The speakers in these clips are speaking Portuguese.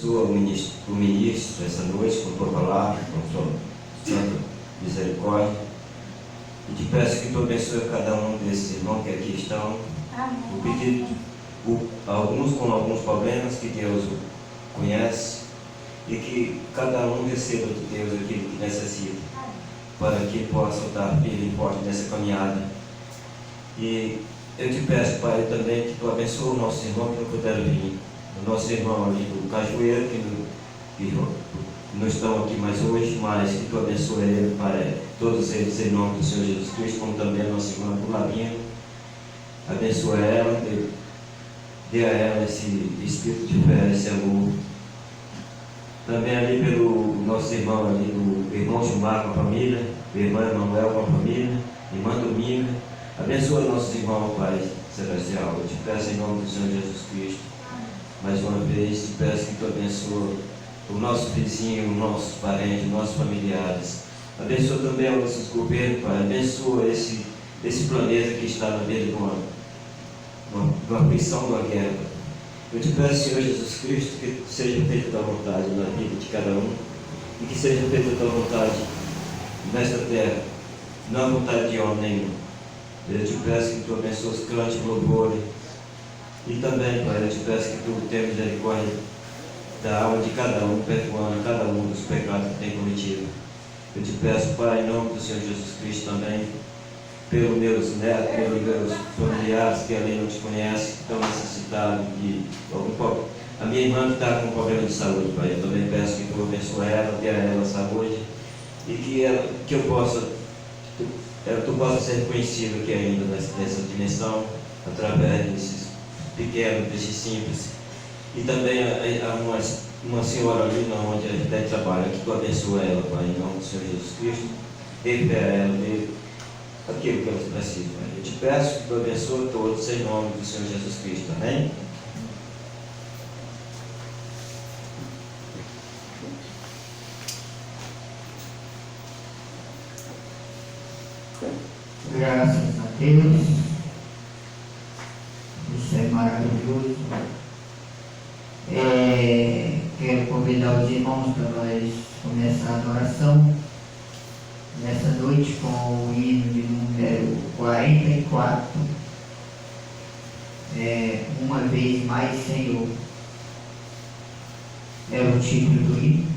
abençoa o ministro essa noite com a tua palavra, com a tua santa misericórdia. E te peço que tu abençoe cada um desses irmãos que aqui estão. O pedido, alguns com alguns problemas que Deus conhece, e que cada um receba de Deus aquilo que necessita, para que possa estar firme e forte nessa caminhada. E eu te peço, Pai, também que tu abençoe o nosso irmão que não puderam vir, o nosso irmão ali do Cajueiro, que não estão aqui mais hoje, mas que tu abençoe ele, Pai, todos eles em nome do Senhor Jesus Cristo, como também a nossa irmã do Labinho. Abençoa ela, dê a ela esse espírito de fé, esse amor. Também ali pelo nosso irmão ali, do irmão Gilmar com a família, o irmão Emanuel com a família, irmã Dominga. Abençoa nossos irmãos, Pai Celestial. Eu te peço em nome do Senhor Jesus Cristo. Mais uma vez, te peço que tu abençoe o nosso vizinho, os nossos parentes, os nossos familiares. Abençoa também os nossos governos, Pai. Abençoa esse planeta que está na beira de uma aflição, de uma guerra. Eu te peço, Senhor Jesus Cristo, que seja feita a tua vontade na vida de cada um, e que seja feita a tua vontade nesta terra, não a vontade de homem nenhum. Eu te peço que tu abençoes cante louvor, e também, Pai, eu te peço que tu tenha misericórdia da alma de cada um, perdoando cada um dos pecados que tem cometido. Eu te peço, Pai, em nome do Senhor Jesus Cristo também, pelos meus netos, pelos meus familiares que ali não te conhecem, que estão necessitados de algum problema. A minha irmã que está com problema de saúde, Pai, eu também peço que tu abençoe ela, dê a ela saúde, e que eu possa, tu possa ser reconhecido aqui ainda nessa dimensão, através desses pequenos, desses simples. E também há uma senhora ali onde a gente trabalha, que tu abençoe ela, Pai, em nome do Senhor Jesus Cristo, dê fé a ela, dê aquilo que elas precisam. Eu te peço que tu abençoe todos em nome do Senhor Jesus Cristo. Amém? Graças a Deus. Isso é maravilhoso. Quero convidar os irmãos para nós começar a adoração nessa noite com o hino de número 44. Uma vez mais, Senhor. É o título do hino.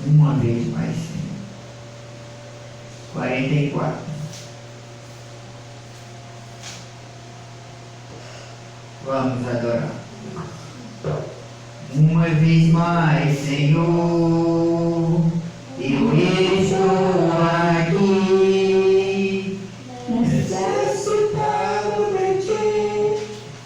Uma vez mais, Senhor. 44. Vamos adorar. Uma vez mais, Senhor, eu estou aqui, necessitado de ti.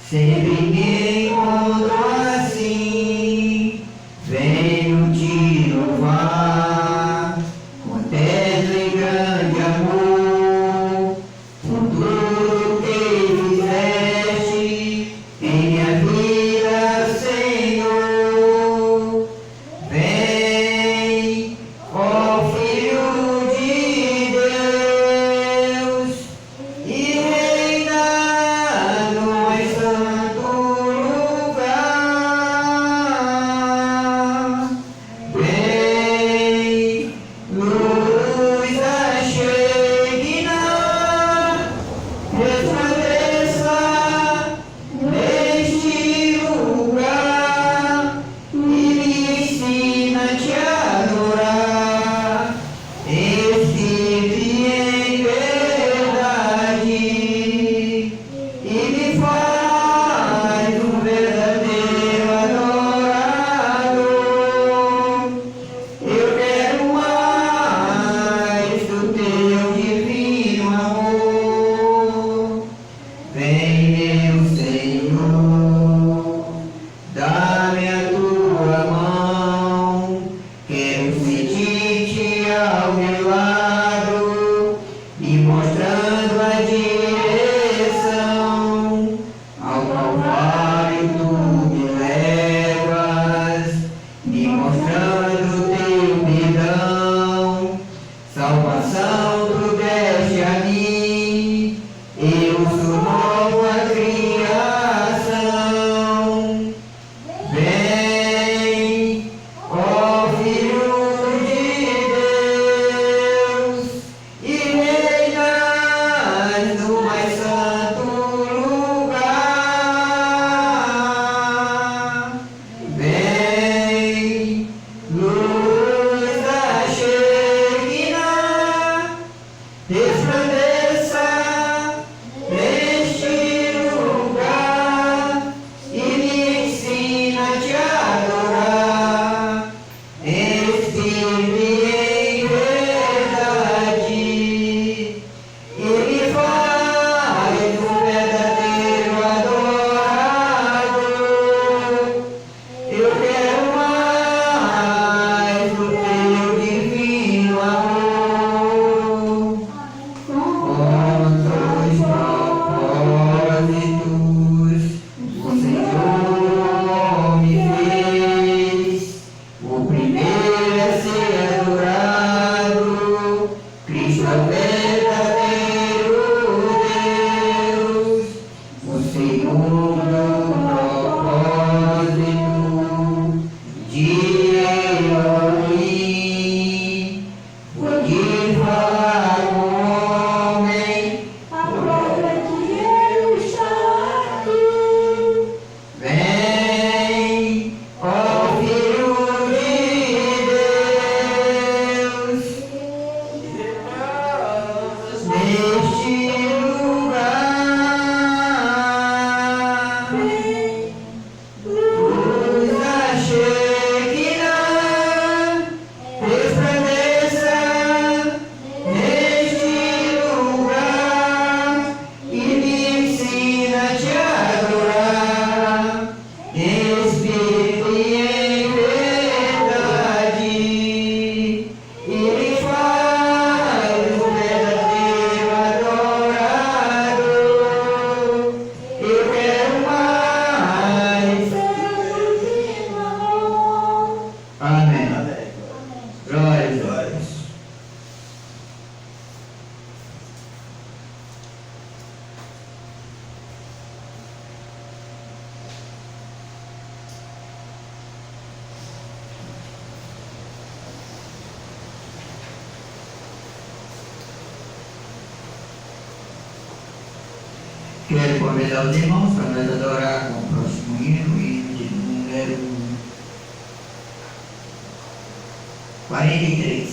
Sempre me encontro assim, venho te louvar, com terno e grande amor, por tudo que fizeste em minha vida, Senhor. Vem, ó Filho de Deus, e reina no mais santo Senhor me fez, o primeiro a ser adorado, Cristo é o verdadeiro Deus, o segundo propósito de Elohim, foi de falar com o homem, a prova que eu estou aqui. Vem, ó Filho de Deus, neste lugar, luz da Shekinah, resplandeça neste lugar e me ensina a te adorar, em espírito e em verdade, e me faz o verdadeiro adorador. Eu quero mais. Amém. Glória a Deus. Quero convidar os irmãos para nós adorar com o próximo hino, hino de número 43.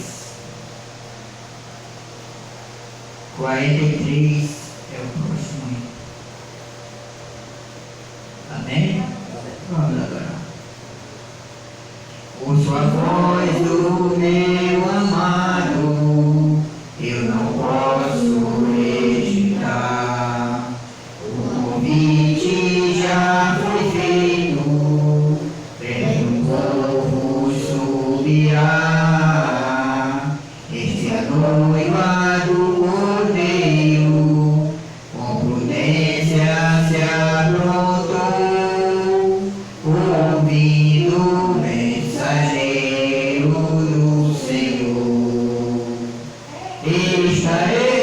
43 é o próximo hino. Amém? Vamos adorar. Ouço a voz do meu amado, eu não posso rejeitar. O convite já foi feito, prêmio povo subirá. Este é a noiva do Cordeiro, com prudência se aprontou, ouvindo o mensageiro do Senhor. Estarei,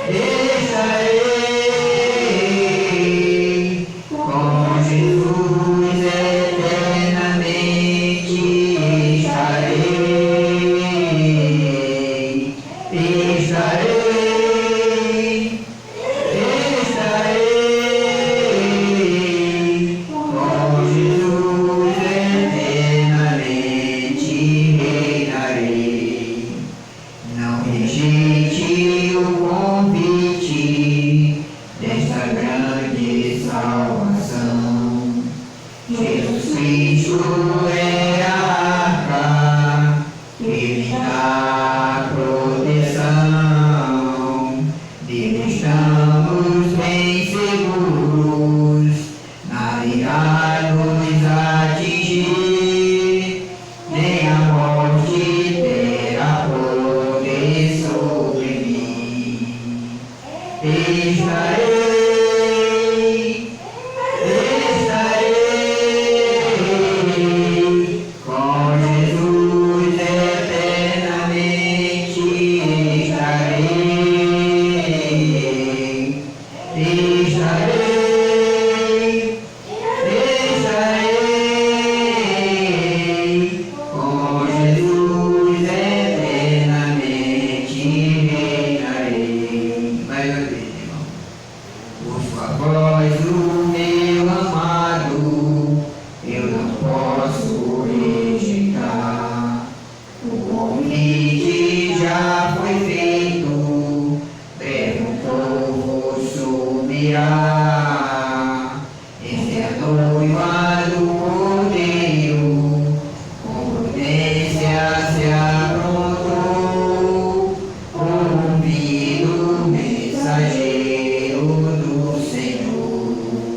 estarei com Jesus eternamente. Estarei, estarei, estarei com Jesus eternamente. Reinarei. Não rejeite o convite desta grande salvação. Jesus Cristo é a arca que me dá proteção. Dele estamos bem seguros, nada irá nos atingir, nem a morte terá poder sobre mim. Estarei, estarei com Jesus eternamente. Estarei, estarei, estarei com Jesus eternamente. Reinarei. Mais uma vez, irmão. Ouço a voz do meu amado, eu não posso rejeitar. O convite já foi feito, breve o povo subirá. Esta é a noiva do Cordeiro, com prudência se aprontou, ouvindo o mensageiro do Senhor.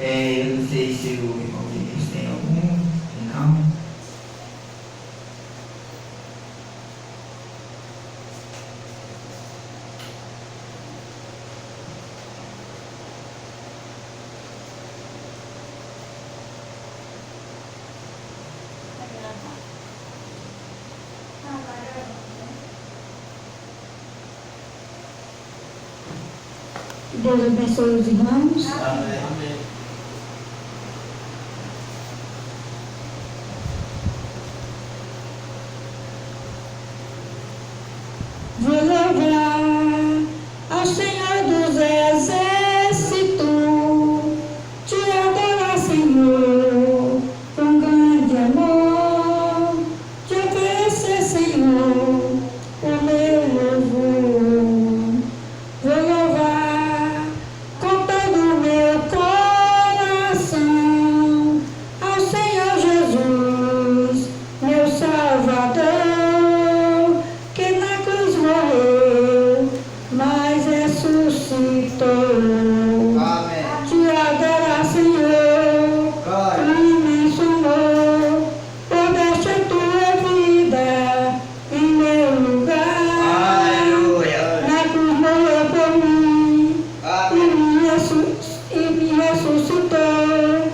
Eu não sei se o irmão Vinícius tem algum, se não. Deus abençoe os irmãos. Amém. Vou louvar ao Senhor dos Exércitos, te adorar, Senhor, com grande amor, te oferecer, Senhor, o meu louvor. Vou louvar com todo o meu coração ao Senhor Jesus, meu Salvador, que na cruz morreu, mas ressuscitou. Amém. Te adorar, Senhor, com imenso amor, por deste a tua vida em meu lugar. Aleluia. Na cruz morreu por mim e me ressuscitou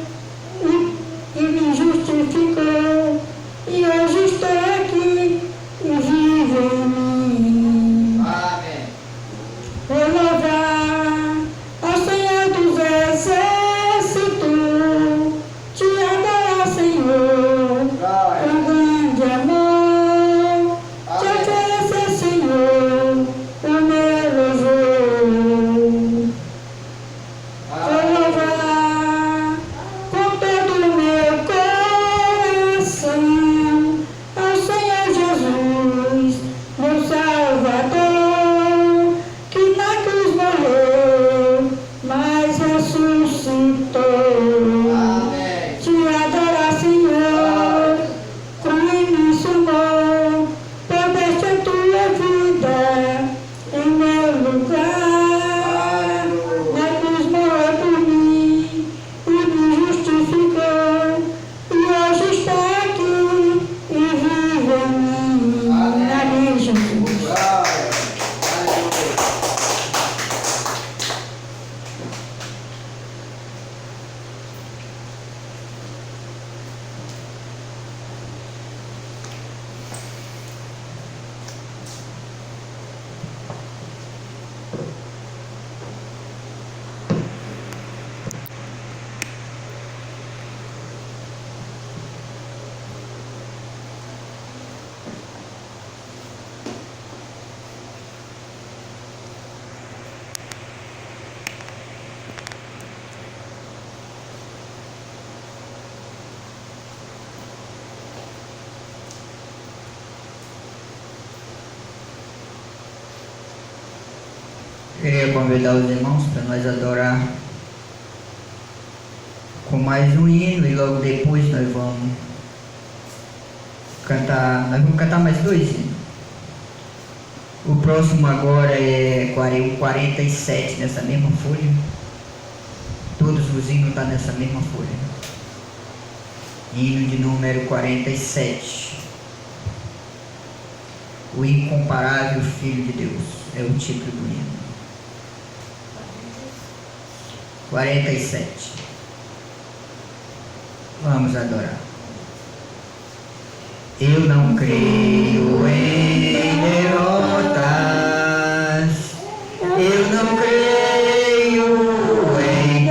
e me justificou. E hoje estou aqui e vivo em mim. Amém. Vou louvar ao Senhor dos Exércitos, te adorar, Senhor, com grande amor, te oferecer, Senhor, o meu louvor. Vou louvar com todo o meu coração ao Senhor Jesus, meu Salvador, que na cruz morreu, mas ressuscitou. Amém. Te adorar, Senhor, com imenso amor, por deste a tua vida em meu lugar. Na cruz morreu por mim e me justificou, e hoje está aqui e vive em mim. Amém, Jesus. Glória. Aleluia. Queria convidar os irmãos para nós adorar com mais um hino, e logo depois nós vamos cantar mais dois hinos. O próximo agora é o 47, nessa mesma folha. Todos os hinos estão nessa mesma folha. Hino de número 47. O incomparável Filho de Deus é o título do hino. 47. Vamos adorar. Eu não creio em derrotas, eu não creio em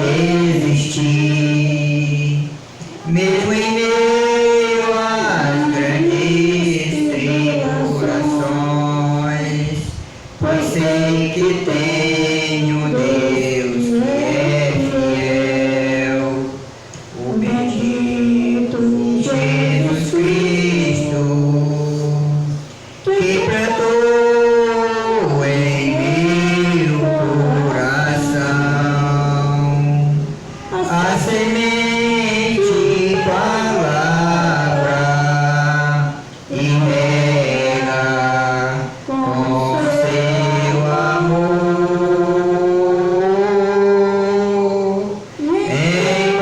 desistir, mesmo em meio às grandes tribulações, pois sei que tenho Deus que é fiel, o bendito Jesus Cristo, que plantou em meu coração a semente palavra e rega com seu amor. Em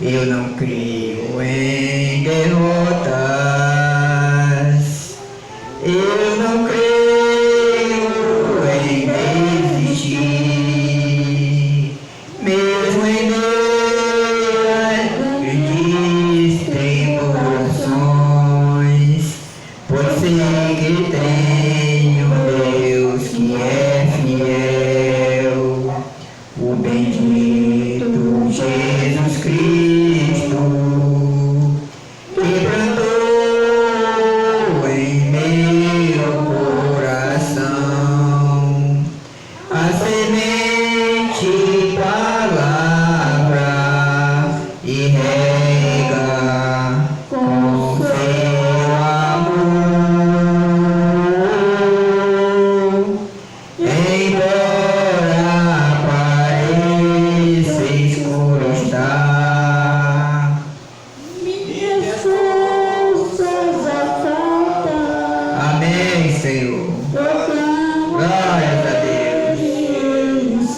Eu não creio em derrotas. Eu não creio em desistir. Mesmo em meio de tribulações, pois sei que tenho Deus que é fiel, o bendito Jesus Cristo, que plantou em meu coração a semente palavra e rega com seu amor. Embora pareça escuro estar, Minhas forças afaltam. amém, Senhor. Glórias a Deus.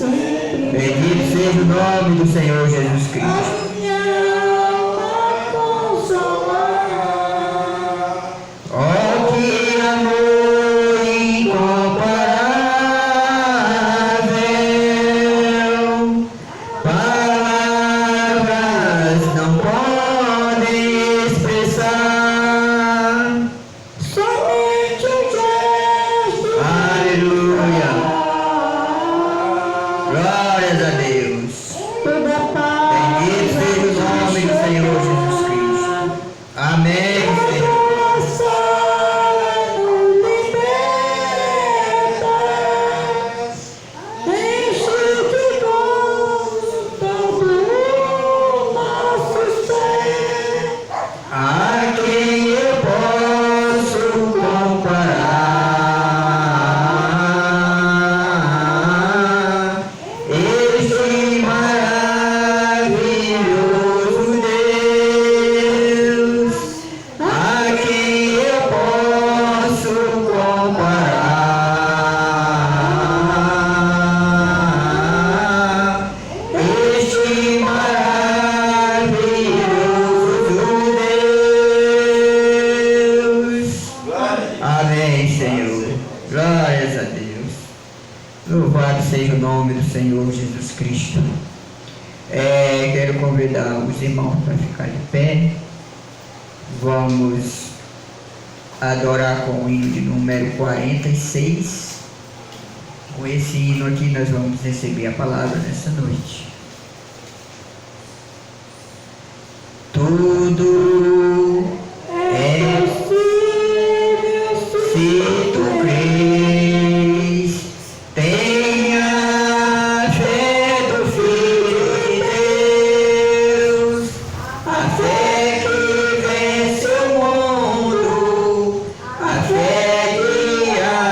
Bendito seja o nome do Senhor Jesus Cristo. Oh, que amor incomparável, palavras não podem expressar. Somente o gesto. Aleluia. Glórias a Deus. Toda paz. Bendito seja o nome do Senhor Jesus Cristo. Amém, Senhor. A quem eu posso comparar este maravilhoso Deus? A quem eu posso comparar este maravilhoso Deus? Amém, Senhor. Glórias a Deus. Louvado seja o nome do Senhor Jesus Cristo. Quero convidar os irmãos para ficar de pé. Vamos adorar com o hino de número 46. Com esse hino aqui nós vamos receber a palavra nessa noite. Tudo é possível se tu crês. Tenha fé do Filho de Deus, a fé que vence o mundo, a fé de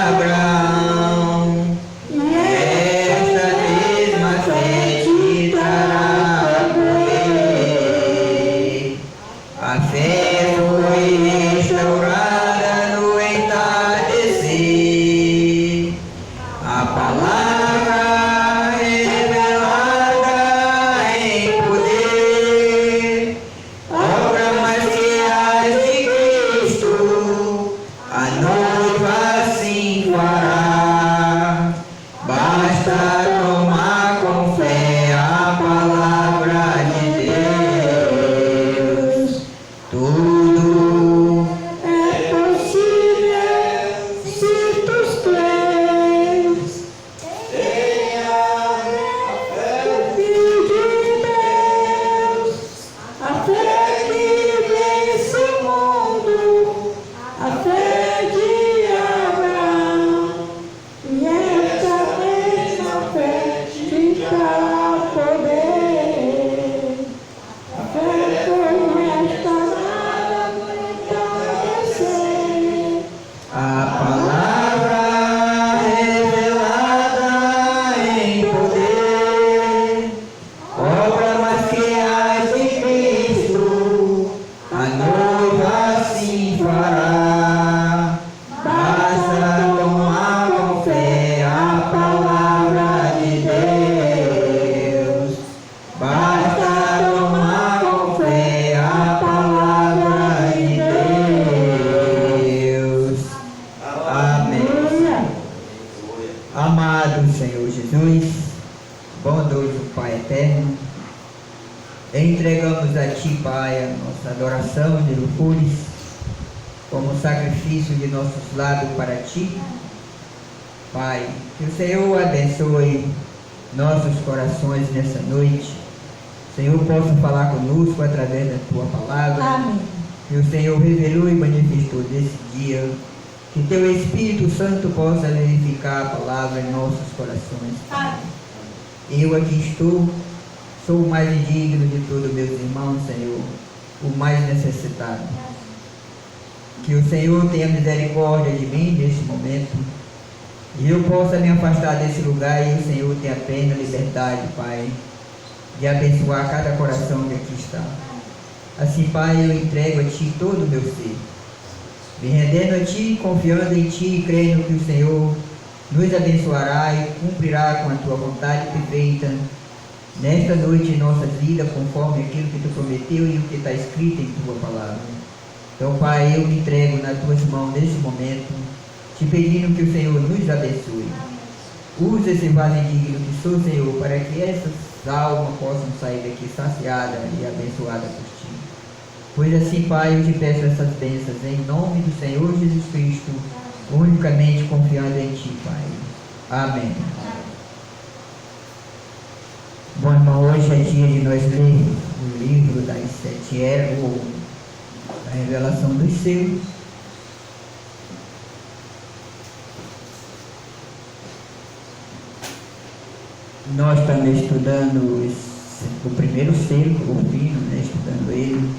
Abraão. E esta mesma fé te dará poder. A fé foi restaurada no entardecer. A palavra revelada em poder. Obra mais que as de Cristo, a noiva assim fará. Basta tomar com fé a palavra de Deus. Tudo É possível se tu crês. Tenha fé do Filho de Deus, a fé que vence o mundo, a fé de Abraão. E esta mesma fé te dá poder. A fé foi restaurada no entardecer. a palavra revelada em poder. Obra mais que as de Cristo, a noiva assim fará. Basta tomar com fé a palavra de Deus. Pai eterno, entregamos a Ti, Pai, a nossa adoração de louvores, como sacrifício de nossos lábios para Ti. Pai, que o Senhor abençoe nossos corações nessa noite. O Senhor possa falar conosco através da Tua palavra. Amém. Que o Senhor revelou e manifestou desse dia. Que Teu Espírito Santo possa verificar a palavra em nossos corações. Amém. Eu aqui estou, sou o mais indigno de todos meus irmãos, Senhor, o mais necessitado. Que o Senhor tenha misericórdia de mim neste momento, e eu possa me afastar desse lugar e o Senhor tenha plena liberdade, Pai, de abençoar cada coração que aqui está. Assim, Pai, eu entrego a Ti todo o meu ser, me rendendo a Ti, confiando em Ti e crendo que o Senhor nos abençoará e cumprirá com a Tua vontade perfeita nesta noite em nossas vidas, conforme aquilo que Tu prometeu e o que está escrito em Tua palavra. Então, Pai, eu me entrego nas Tuas mãos nesse momento, te pedindo que o Senhor nos abençoe. Use esse vaso indigno que sou, Senhor, para que essas almas possam sair daqui saciadas e abençoadas por Ti. Pois assim, Pai, eu te peço essas bênçãos em nome do Senhor Jesus Cristo, unicamente confiando em Ti, Pai. Amém. Bom, irmão, hoje é dia de nós ler o livro das 7 eras, ou a revelação dos selos. Nós estamos estudando o primeiro selo, o fino, né, estudando ele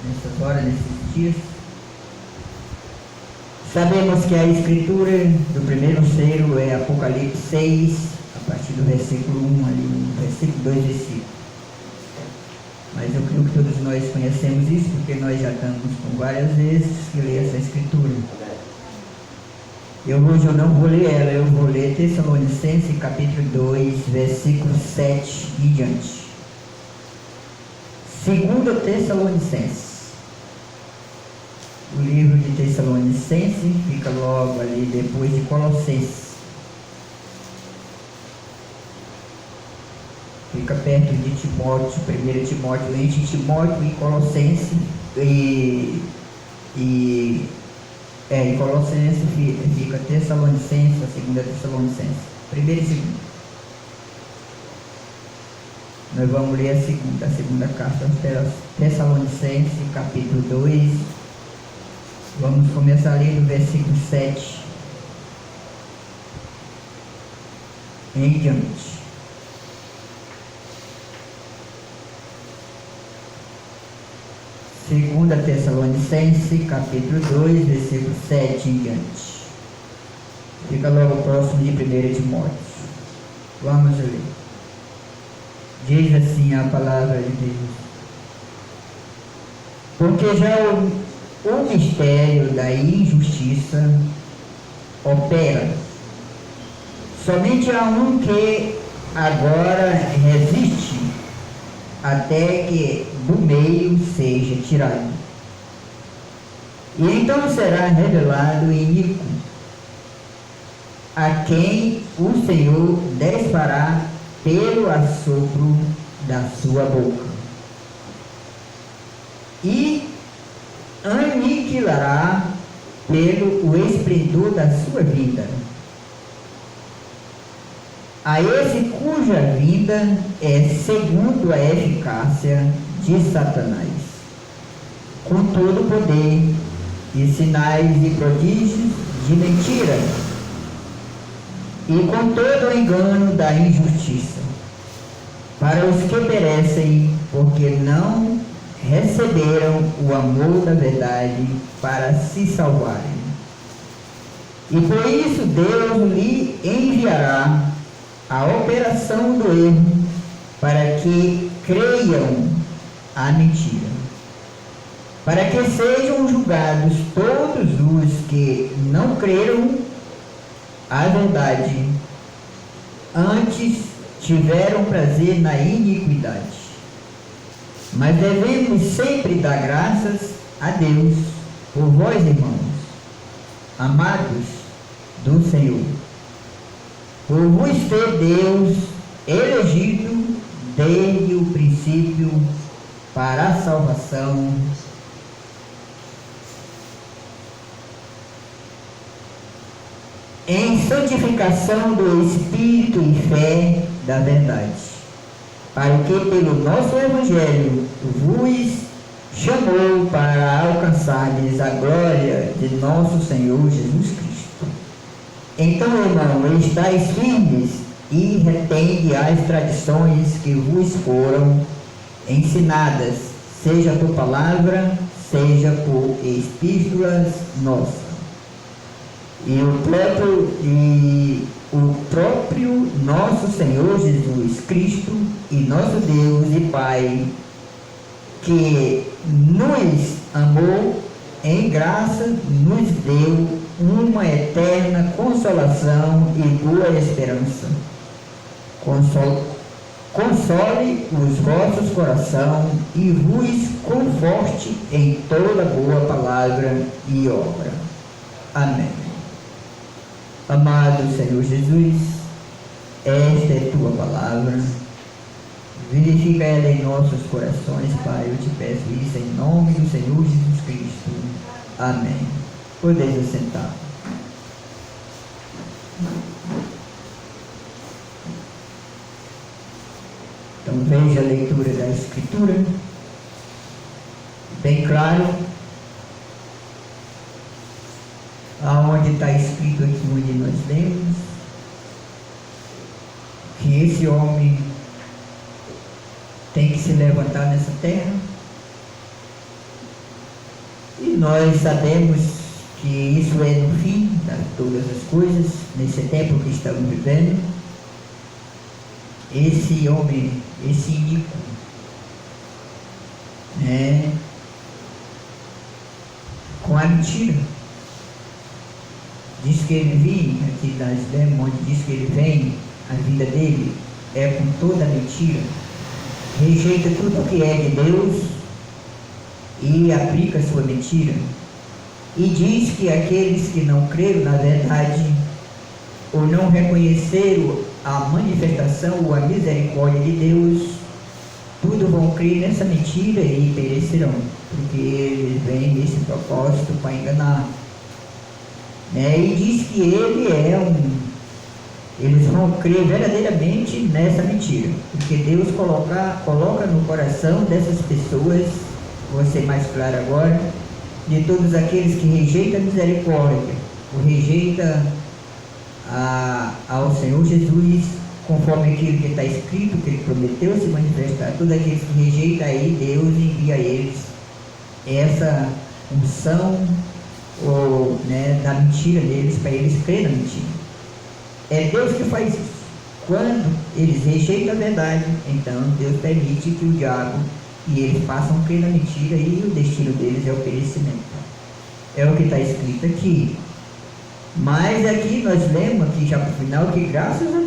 nessas horas, nesses dias. Sabemos que a escritura do primeiro selo é Apocalipse 6, a partir do versículo 1, ali no versículo 2 e 5. Mas eu creio que todos nós conhecemos isso, porque nós já estamos com várias vezes que ler essa escritura. Hoje eu não vou ler ela, eu vou ler Tessalonicenses capítulo 2, versículo 7 e diante. 2 Tessalonicenses. O livro de Tessalonicenses fica logo ali depois de Colossenses. Fica perto de Timóteo, 1 Timóteo, entre Timóteo e Colossenses. Em Colossenses fica Tessalonicenses, a segunda Tessalonicenses. Primeiro e segundo. Nós vamos ler a segunda carta aos Tessalonicenses, capítulo 2. Vamos começar a ler do versículo 7 em diante. Segunda Tessalonicenses, capítulo 2, versículo 7 em diante. Fica logo próximo de 1 Timóteo. Vamos ler. Diz assim a palavra de Deus. Porque já o mistério da injustiça opera. Somente há um que agora resiste, até que do meio seja tirado. E então será revelado o iníquo, a quem o Senhor desfará pelo assopro da sua boca, e aniquilará pelo o esplendor da sua vinda. A esse cuja vinda é segundo a eficácia de Satanás, com todo o poder e sinais e prodígios de mentira, e com todo o engano da injustiça, para os que perecem, porque não receberam o amor da verdade para se salvarem. E por isso Deus lhe enviará a operação do erro, para que creiam a mentira, para que sejam julgados todos os que não creram a verdade, antes tiveram prazer na iniquidade. Mas devemos sempre dar graças a Deus por vós, irmãos, amados do Senhor, por vos ter Deus elegido desde o princípio para a salvação em santificação do Espírito e fé da verdade, para o que pelo nosso Evangelho vos chamou para alcançardes a glória de nosso Senhor Jesus Cristo. Então, irmão, estáis firmes e retende as tradições que vos foram ensinadas, seja por palavra, seja por epístolas nossas. E o próprio nosso Senhor Jesus Cristo e nosso Deus e Pai, que nos amou em graça, nos deu uma eterna consolação e boa esperança. Console os vossos corações e vos conforte em toda boa palavra e obra. Amém. Amado Senhor Jesus, esta é tua palavra. Verifica ela em nossos corações, Pai. Eu te peço isso em nome do Senhor Jesus Cristo. Amém. Podeis assentar. Então veja a leitura da Escritura. Bem claro. Aonde está escrito aqui onde nós lemos, que esse homem tem que se levantar nessa terra, e nós sabemos que isso é no fim de todas as coisas, nesse tempo que estamos vivendo. Esse homem, esse iníquo, com a mentira, diz que ele vem, aqui nós lemos onde diz que ele vem, a vida dele é com toda a mentira, rejeita tudo que é de Deus e aplica a sua mentira, e diz que aqueles que não creram na verdade, ou não reconheceram a manifestação ou a misericórdia de Deus, tudo vão crer nessa mentira e perecerão, porque eles vêm nesse propósito para enganar. E diz que eles vão crer verdadeiramente nessa mentira, porque Deus coloca no coração dessas pessoas, vou ser mais claro agora, de todos aqueles que rejeitam a misericórdia, ou rejeitam ao Senhor Jesus, conforme aquilo que está escrito, que Ele prometeu se manifestar. Todos aqueles que rejeitam aí, Deus envia a eles essa unção da mentira deles, para eles crerem na mentira. É Deus que faz isso. Quando eles rejeitam a verdade, então Deus permite que o diabo e eles façam crer na mentira, e o destino deles é o perecimento. É o que está escrito aqui. Mas aqui nós lemos aqui já para o final que graças a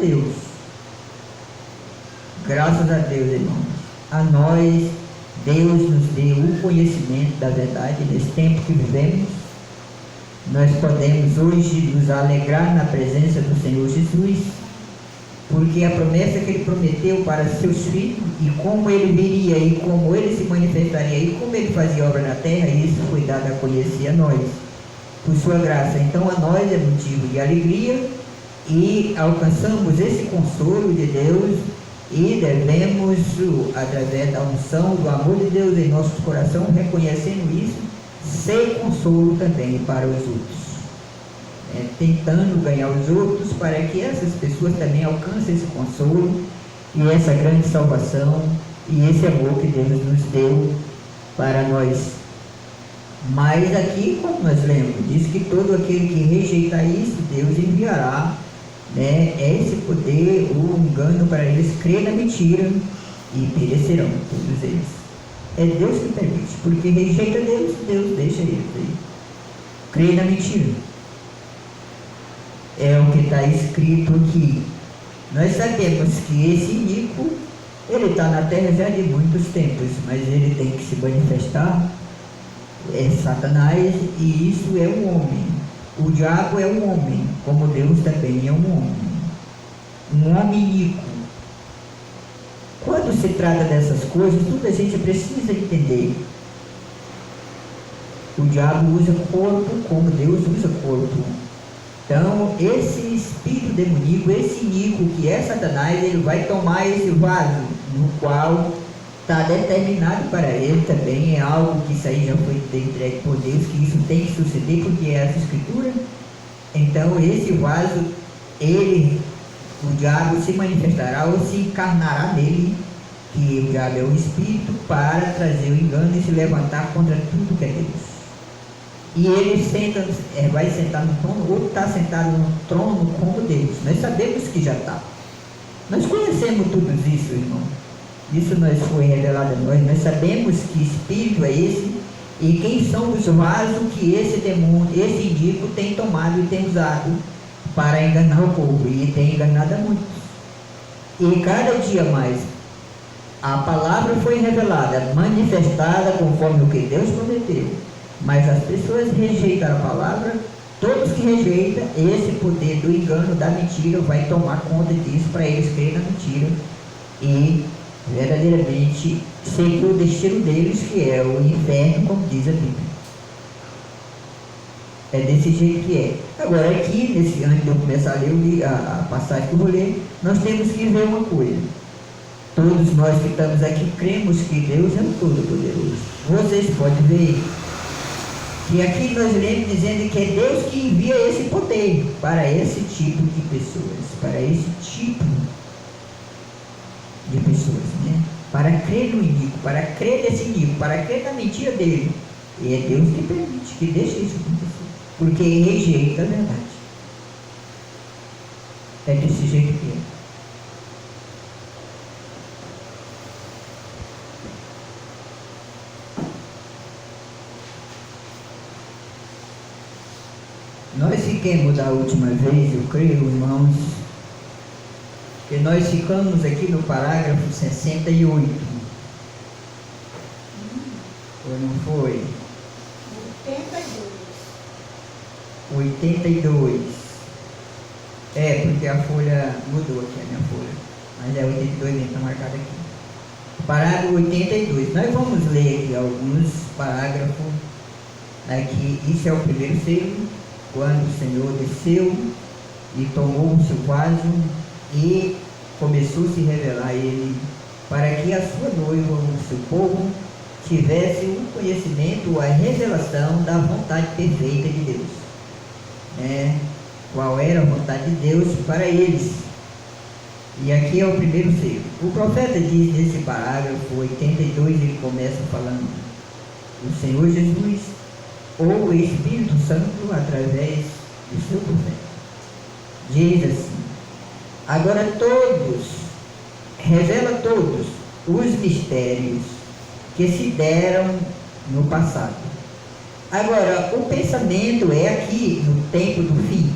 Deus, irmãos, a nós Deus nos deu o conhecimento da verdade nesse tempo que vivemos. Nós podemos hoje nos alegrar na presença do Senhor Jesus, porque a promessa que Ele prometeu para seus filhos, e como Ele viria, e como Ele se manifestaria, e como Ele fazia obra na terra, isso foi dado a conhecer a nós, por sua graça. Então a nós é motivo de alegria, e alcançamos esse consolo de Deus, e devemos, através da unção, do amor de Deus em nossos corações, reconhecendo isso, ser consolo também para os outros, tentando ganhar os outros para que essas pessoas também alcancem esse consolo e essa grande salvação e esse amor que Deus nos deu para nós. Mas aqui, como nós lemos, diz que todo aquele que rejeitar isso, Deus enviará esse poder, o engano, para eles crer na mentira, e perecerão todos eles. É Deus que permite, porque rejeita Deus, Deus deixa eles aí. Crê na mentira. É o que está escrito aqui. Nós sabemos que esse iníquo, ele está na terra já de muitos tempos, mas ele tem que se manifestar. É Satanás, e isso é um homem. O diabo é um homem, como Deus também é um homem. um homem iníquo. Quando se trata dessas coisas, tudo a gente precisa entender. O diabo usa corpo como Deus usa corpo. Então, esse espírito demoníaco, esse iníquo que é Satanás, ele vai tomar esse vaso, no qual está determinado para ele também, é algo que isso aí já foi entregue por Deus, que isso tem que suceder, porque é essa escritura. Então, esse vaso, o diabo se manifestará ou se encarnará nele, que o diabo é o espírito, para trazer o engano e se levantar contra tudo que é Deus. E ele vai sentar no trono, ou está sentado no trono como Deus. Nós sabemos que já está. Nós conhecemos tudo isso, irmão. Isso nos foi revelado a nós. Nós sabemos que espírito é esse e quem são os vasos que esse demônio, esse iníquo tem tomado e tem usado para enganar o povo. E tem enganado a muitos. E cada dia mais a palavra foi revelada, manifestada conforme o que Deus prometeu. Mas as pessoas rejeitam a palavra. Todos que rejeitam, esse poder do engano, da mentira, vai tomar conta disso para eles crerem na mentira e verdadeiramente seguir o destino deles, que é o inferno, como diz a Bíblia. É desse jeito que é. Agora aqui, antes de eu começar a ler a passagem que eu vou ler, nós temos que ver uma coisa. Todos nós que estamos aqui cremos que Deus é o Todo-Poderoso. Vocês podem ver que aqui nós lemos dizendo que é Deus que envia esse poder para esse tipo de pessoas, para esse tipo de pessoas, né? Para crer no iníquo, para crer nesse iníquo, para crer na mentira dele. E é Deus que permite, que deixa isso acontecer, porque rejeita a verdade. É desse jeito que é. Nós fiquemos da última vez, eu creio, irmãos, que nós ficamos aqui no parágrafo 68. Ou não foi? 82. É, porque a folha mudou aqui, a minha folha. Mas é 82 mesmo, está marcado aqui. Parágrafo 82. Nós vamos ler aqui alguns parágrafos. Aqui, isso é o primeiro selo. Quando o Senhor desceu e tomou o seu vaso e começou a se revelar a ele, para que a sua noiva, o seu povo, tivesse o conhecimento, a revelação da vontade perfeita de Deus. Qual era a vontade de Deus para eles. E aqui é o primeiro selo. O profeta diz nesse parágrafo 82, ele começa falando: o Senhor Jesus, ou o Espírito Santo, através do seu profeta, diz assim: agora revela todos os mistérios que se deram no passado. Agora, o pensamento é aqui, no tempo do fim,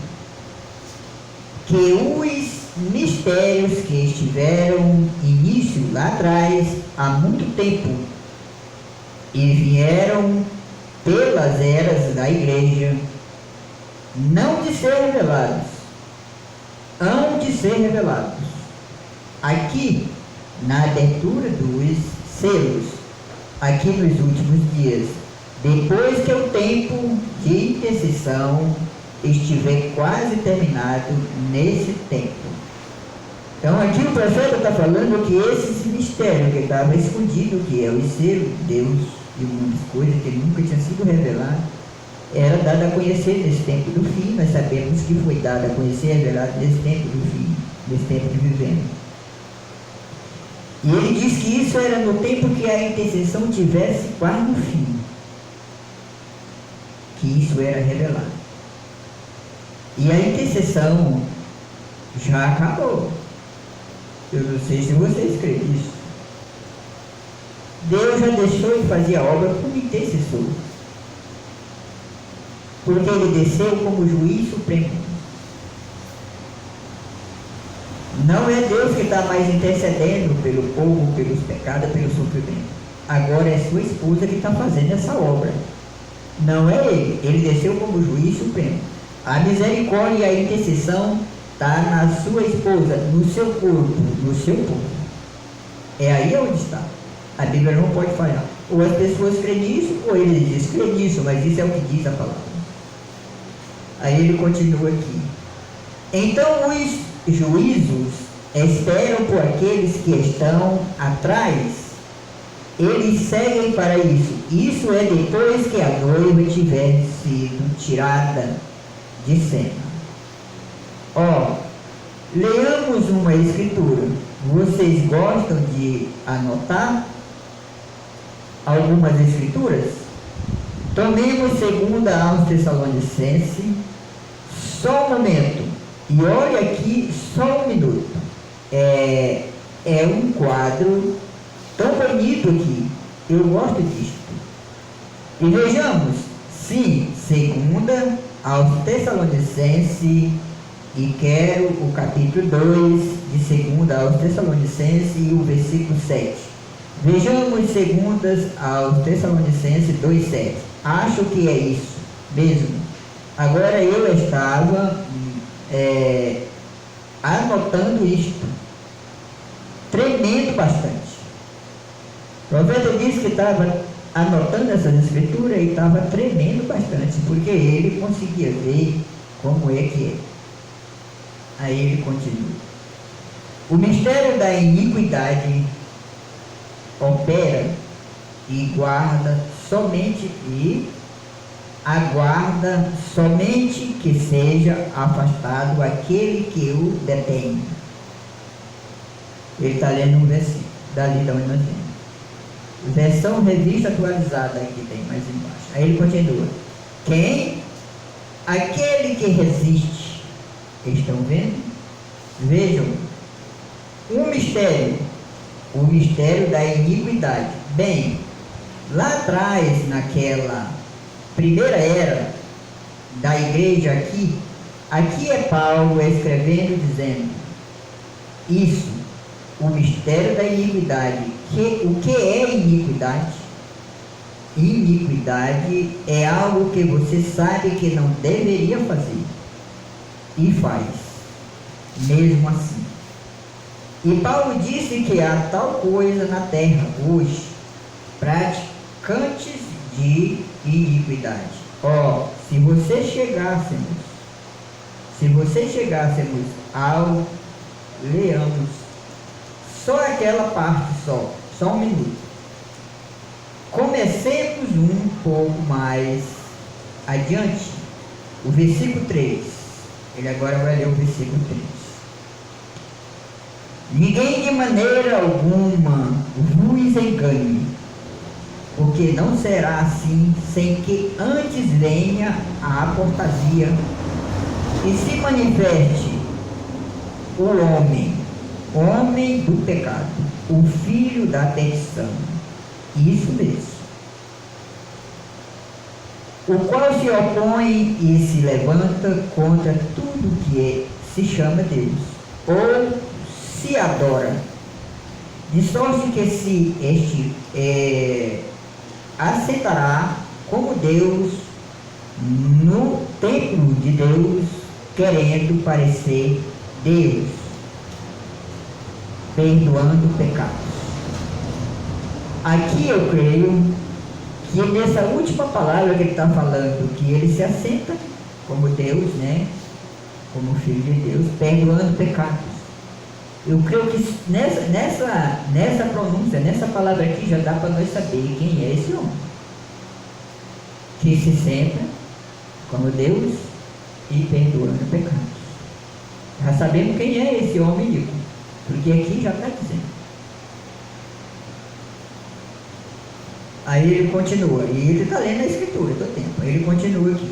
que os mistérios que estiveram início lá atrás, há muito tempo, e vieram pelas eras da igreja, não de ser revelados, hão de ser revelados aqui na abertura dos selos, aqui nos últimos dias, depois que o tempo de intercessão estiver quase terminado nesse tempo. Então aqui o profeta está falando que esse mistério que estava escondido, que é o selo de Deus e umas coisas que nunca tinha sido revelado, era dado a conhecer nesse tempo do fim. Nós sabemos que foi dado a conhecer, revelado nesse tempo do fim, nesse tempo que vivemos. E ele diz que isso era no tempo que a intercessão tivesse quase no fim, que isso era revelado. E a intercessão já acabou. Eu não sei se vocês creem nisso. Deus já deixou de fazer a obra como intercessor, porque ele desceu como juiz supremo. Não é Deus que está mais intercedendo pelo povo, pelos pecados, pelo sofrimento. Agora é sua esposa que está fazendo essa obra. Não é ele. Ele desceu como juiz supremo. A misericórdia e a intercessão está na sua esposa, no seu corpo, no seu corpo. É aí onde está. A Bíblia não pode falhar. Ou as pessoas creem nisso, ou ele diz, crê nisso, mas isso é o que diz a palavra. Aí ele continua aqui. Então os juízos esperam por aqueles que estão atrás. Eles seguem para isso. Isso é depois que a noiva tiver sido tirada de cena. Leamos uma escritura. Vocês gostam de anotar algumas escrituras? Tomemos 2 aos Tessalonicenses. Só um momento. E olha aqui, só um minuto. É um quadro tão bonito aqui. Eu gosto disto. E vejamos, sim, 2 aos Tessalonicenses, e quero o capítulo 2 de 2 aos Tessalonicenses e o versículo 7. Vejamos 2 aos Tessalonicenses 2,7. Acho que é isso mesmo. Agora eu estava anotando isto, tremendo bastante. O profeta disse que estava anotando essas escrituras e estava tremendo bastante, porque ele conseguia ver como é que é. Aí ele continua. O mistério da iniquidade opera e aguarda somente que seja afastado aquele que o detém. Ele está lendo um versículo, dali da onde nós vemos. Versão revista atualizada aqui tem mais embaixo. Aí ele continua. Quem? Aquele que resiste. Estão vendo? Vejam. O mistério da iniquidade. Bem, lá atrás, naquela primeira era da igreja aqui é Paulo escrevendo, dizendo isso, o mistério da iniquidade. O que é iniquidade? Iniquidade é algo que você sabe que não deveria fazer e faz, mesmo assim. E Paulo disse que há tal coisa na terra hoje, praticantes de iniquidade. Se você chegássemos ao, leamos só aquela parte, só um minuto. Comecemos um pouco mais adiante, o versículo 3. Ele agora vai ler o versículo 3. Ninguém de maneira alguma vos engane, porque não será assim sem que antes venha a apostasia e se manifeste o homem do pecado, o filho da perdição. Isso mesmo. O qual se opõe e se levanta contra tudo que se chama Deus, ou se adora, de sorte que se aceitará como Deus no templo de Deus, querendo parecer Deus, perdoando pecados. Aqui eu creio que nessa última palavra que ele está falando, que ele se assenta como Deus, né? Como Filho de Deus, perdoando pecados. Eu creio que nessa pronúncia, nessa palavra aqui, já dá para nós saber quem é esse homem. Que se senta como Deus e perdoando pecados. Já sabemos quem é esse homem rico, porque aqui já está dizendo. Aí ele continua, e ele está lendo a escritura todo tempo. Ele continua aqui.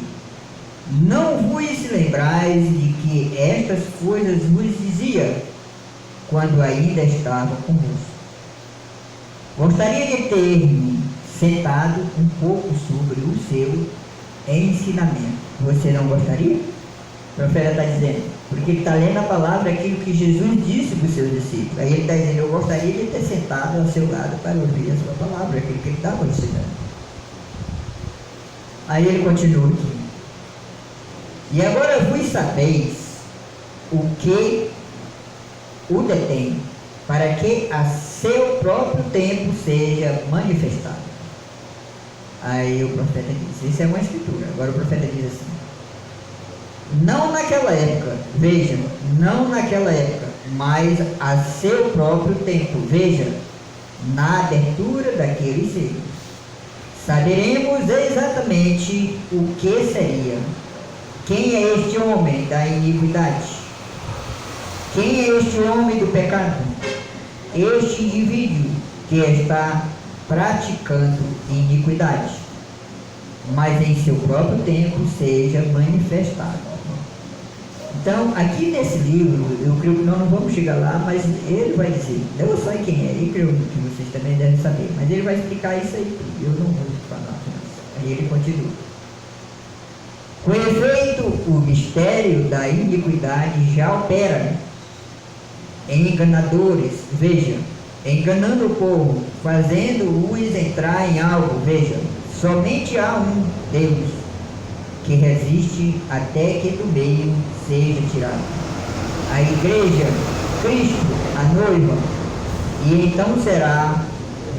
Não vos lembrais de que estas coisas vos dizia quando ainda estava convosco. Gostaria de ter-me sentado um pouco sobre o seu ensinamento. Você não gostaria? O profeta está dizendo, porque ele está lendo a palavra, aquilo que Jesus disse para os seus discípulos. Aí ele está dizendo, eu gostaria de ter sentado ao seu lado para ouvir a sua palavra, aquilo que ele estava ensinando. Aí ele continua aqui. E agora vos sabeis o que o detém, para que a seu próprio tempo seja manifestado. Aí o profeta diz, isso é uma escritura. Agora o profeta diz assim: não naquela época, vejam, não naquela época, mas a seu próprio tempo, veja, na abertura daqueles selos, saberemos exatamente o que seria. Quem é este homem da iniquidade? Quem é este homem do pecado? Este indivíduo que está praticando iniquidade, mas em seu próprio tempo seja manifestado. Então, aqui nesse livro, eu creio que nós não vamos chegar lá, mas ele vai dizer, eu sei quem é, e creio que vocês também devem saber, mas ele vai explicar isso aí tudo, eu não vou falar. Aí ele continua. Com efeito, o mistério da iniquidade já opera em enganadores, veja, enganando o povo, fazendo-os entrar em algo, veja, somente há um Deus que resiste até que do meio seja tirado. A igreja, Cristo, a noiva, e então será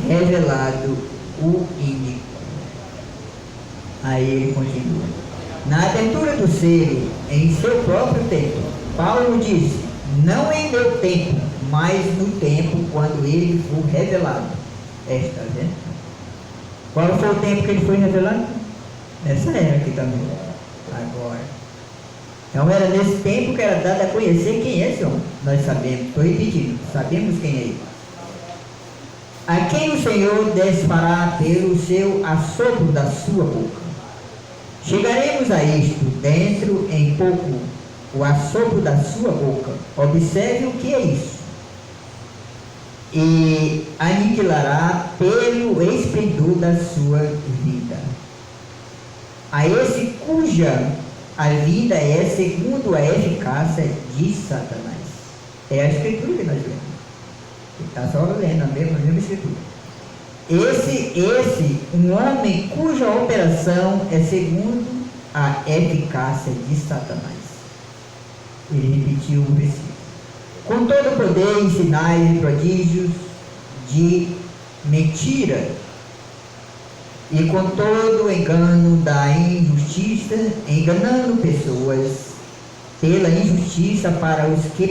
revelado o ínico. Aí ele continua. Na abertura do selo, em seu próprio tempo, Paulo disse, não em meu tempo, mas no tempo quando ele for revelado. Está vendo? Qual foi o tempo que ele foi revelado? Essa era aqui também. Agora. Então era nesse tempo que era dado a conhecer quem é esse homem. Nós sabemos, estou repetindo, sabemos quem é ele. A quem o Senhor desfará pelo seu assopro da sua boca. Chegaremos a isto dentro em pouco, o assopro da sua boca. Observe o que é isso. E aniquilará pelo esplendor da sua vida. A esse cuja a vida é segundo a eficácia de Satanás. É a escritura que nós lemos. Ele está só lendo a mesma escritura. Um homem cuja operação é segundo a eficácia de Satanás. Ele repetiu o versículo. Com todo o poder em sinais e prodígios de mentira, e com todo o engano da injustiça, enganando pessoas pela injustiça para os que